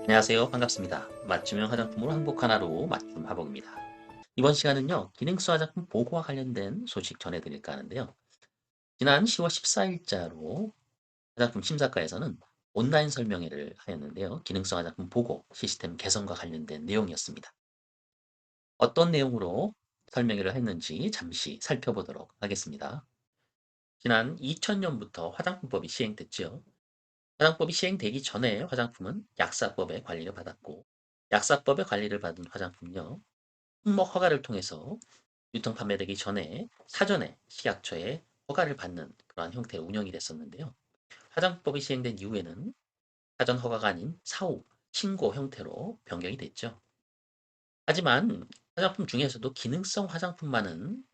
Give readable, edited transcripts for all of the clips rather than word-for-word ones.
안녕하세요. 반갑습니다. 맞춤형 화장품으로 행복한 하루 맞춤 화복입니다. 이번 시간은요, 기능성 화장품 보고와 관련된 소식 전해드릴까 하는데요. 지난 10월 14일자로 화장품 심사과에서는 온라인 설명회를 하였는데요. 기능성 화장품 보고 시스템 개선과 관련된 내용이었습니다. 어떤 내용으로 설명회를 했는지 잠시 살펴보도록 하겠습니다. 지난 2000년부터 화장품법이 시행됐죠. 화장법이 시행되기 전에 화장품은 약사법의 관리를 받았고, 약사법의 관리를 받은 화장품은요, 품목 허가를 통해서 유통 판매되기 전에 사전에 식약처에 허가를 받는 그러한 형태로 운영이 됐었는데요. 화장법이 시행된 이후에는 사전 허가가 아닌 사후 신고 형태로 변경이 됐죠. 하지만 화장품 중에서도 기능성 화장품만은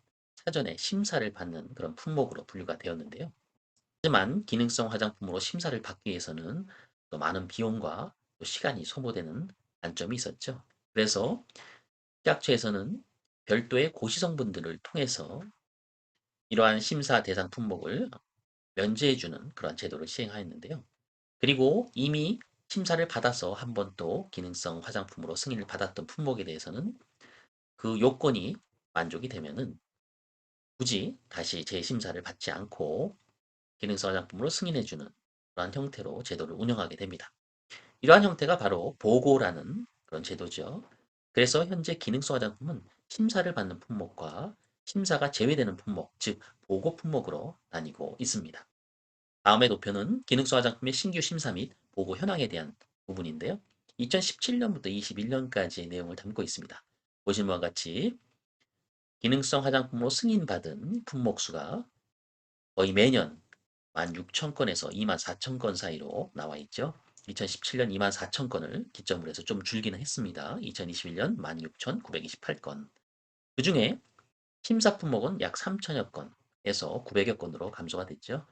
사전에 심사를 받는 그런 품목으로 분류가 되었는데요. 하지만 기능성 화장품으로 심사를 받기 위해서는 또 많은 비용과 또 시간이 소모되는 단점이 있었죠. 그래서 식약처에서는 별도의 고시성분들을 통해서 이러한 심사 대상 품목을 면제해주는 그런 제도를 시행하였는데요. 그리고 이미 심사를 받아서 한 번 또 기능성 화장품으로 승인을 받았던 품목에 대해서는 그 요건이 만족이 되면은 굳이 다시 재심사를 받지 않고 기능성 화장품으로 승인해주는 그러한 형태로 제도를 운영하게 됩니다. 이러한 형태가 바로 보고라는 그런 제도죠. 그래서 현재 기능성 화장품은 심사를 받는 품목과 심사가 제외되는 품목, 즉 보고 품목으로 나뉘고 있습니다. 다음의 도표는 기능성 화장품의 신규 심사 및 보고 현황에 대한 부분인데요. 2017년부터 21년까지의 내용을 담고 있습니다. 보시는 바와 같이 기능성 화장품으로 승인받은 품목 수가 거의 매년 16,000건에서 24,000건 사이로 나와 있죠. 2017년 24,000건을 기점으로 해서 좀 줄기는 했습니다. 2021년 16,928건. 그중에 심사 품목은 약 3천여 건에서 900여 건으로 감소가 됐죠.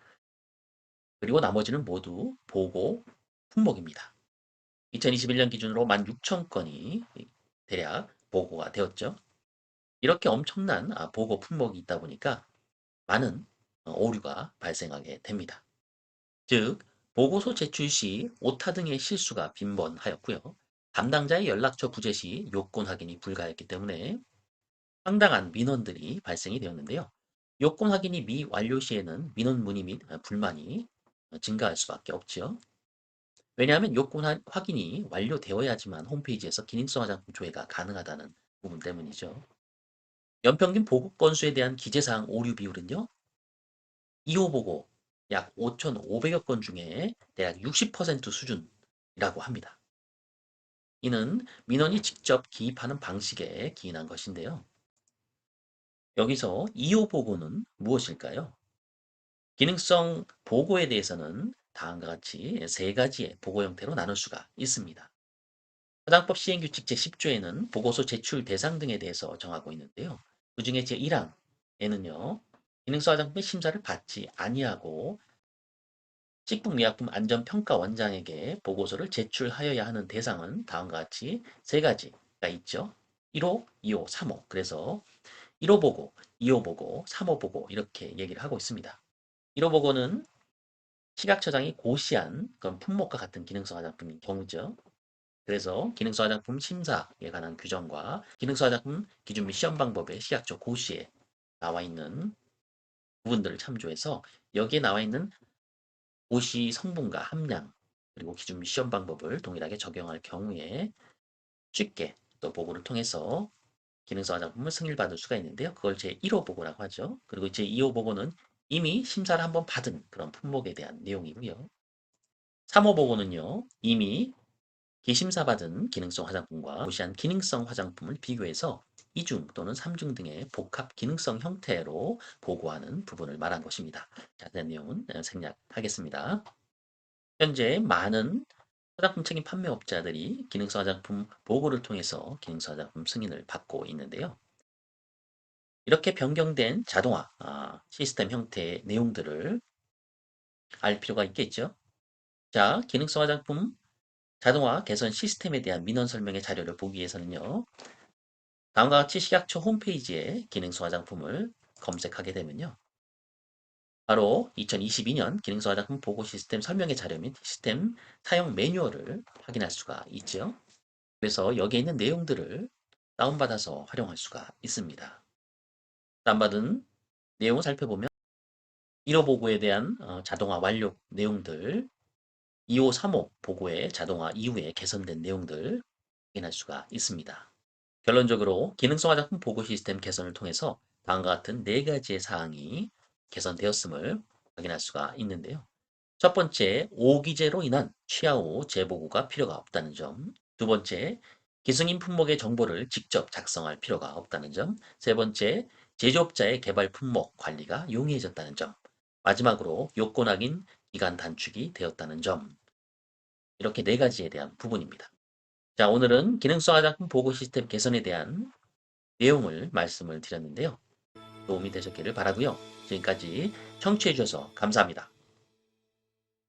그리고 나머지는 모두 보고 품목입니다. 2021년 기준으로 16,000건이 대략 보고가 되었죠. 이렇게 엄청난 보고 품목이 있다 보니까 많은 오류가 발생하게 됩니다. 즉, 보고서 제출 시 오타 등의 실수가 빈번하였고요. 담당자의 연락처 부재 시 요건 확인이 불가했기 때문에 상당한 민원들이 발생이 되었는데요. 요건 확인이 미완료 시에는 민원 문의 및 불만이 증가할 수밖에 없죠. 왜냐하면 요건 확인이 완료되어야지만 홈페이지에서 기능성 화장품 조회가 가능하다는 부분 때문이죠. 연평균 보고 건수에 대한 기재사항 오류 비율은요. 2호 보고 약 5,500여 건 중에 대략 60% 수준이라고 합니다. 이는 민원이 직접 기입하는 방식에 기인한 것인데요. 여기서 2호 보고는 무엇일까요? 기능성 보고에 대해서는 다음과 같이 세 가지의 보고 형태로 나눌 수가 있습니다. 화장법 시행규칙 제10조에는 보고서 제출 대상 등에 대해서 정하고 있는데요. 그 중에 제1항에는요. 기능성 화장품의 심사를 받지 아니하고 식품의약품 안전평가원장에게 보고서를 제출하여야 하는 대상은 다음과 같이 세 가지가 있죠. 1호, 2호, 3호. 그래서 1호 보고, 2호 보고, 3호 보고 이렇게 얘기를 하고 있습니다. 1호 보고는 식약처장이 고시한 그런 품목과 같은 기능성 화장품인 경우죠. 그래서 기능성 화장품 심사에 관한 규정과 기능성 화장품 기준 및 시험 방법에 식약처 고시에 나와 있는 부분들을 참조해서 여기에 나와 있는 고시 성분과 함량 그리고 기준 및 시험 방법을 동일하게 적용할 경우에 쉽게 또 보고를 통해서 기능성 화장품을 승인받을 수가 있는데요. 그걸 제1호 보고라고 하죠. 그리고 제2호 보고는 이미 심사를 한번 받은 그런 품목에 대한 내용이고요. 3호 보고는요. 이미 기심사받은 기능성 화장품과 고시한 기능성 화장품을 비교해서 2중 또는 3중 등의 복합 기능성 형태로 보고하는 부분을 말한 것입니다. 자세한 내용은 생략하겠습니다. 현재 많은 화장품 책임 판매업자들이 기능성 화장품 보고를 통해서 기능성 화장품 승인을 받고 있는데요. 이렇게 변경된 자동화 시스템 형태의 내용들을 알 필요가 있겠죠. 자, 기능성 화장품 자동화 개선 시스템에 대한 민원 설명의 자료를 보기 위해서는요. 다음과 같이 식약처 홈페이지에 기능성 화장품을 검색하게 되면요. 바로 2022년 기능서 화장품 보고 시스템 설명의 자료 및 시스템 사용 매뉴얼을 확인할 수가 있죠. 그래서 여기에 있는 내용들을 다운받아서 활용할 수가 있습니다. 다운받은 내용을 살펴보면 1호 보고에 대한 자동화 완료 내용들, 2호, 3호 보고의 자동화 이후에 개선된 내용들 확인할 수가 있습니다. 결론적으로 기능성 화장품 보고 시스템 개선을 통해서 다음과 같은 네 가지의 사항이 개선되었음을 확인할 수가 있는데요. 첫 번째, 오기재로 인한 취하 후 재보고가 필요가 없다는 점. 두 번째, 기승인 품목의 정보를 직접 작성할 필요가 없다는 점. 세 번째, 제조업자의 개발 품목 관리가 용이해졌다는 점. 마지막으로 요건 확인 기간 단축이 되었다는 점. 이렇게 네 가지에 대한 부분입니다. 자, 오늘은 기능성 화장품 보고 시스템 개선에 대한 내용을 말씀을 드렸는데요. 도움이 되셨기를 바라고요. 지금까지 청취해 주셔서 감사합니다.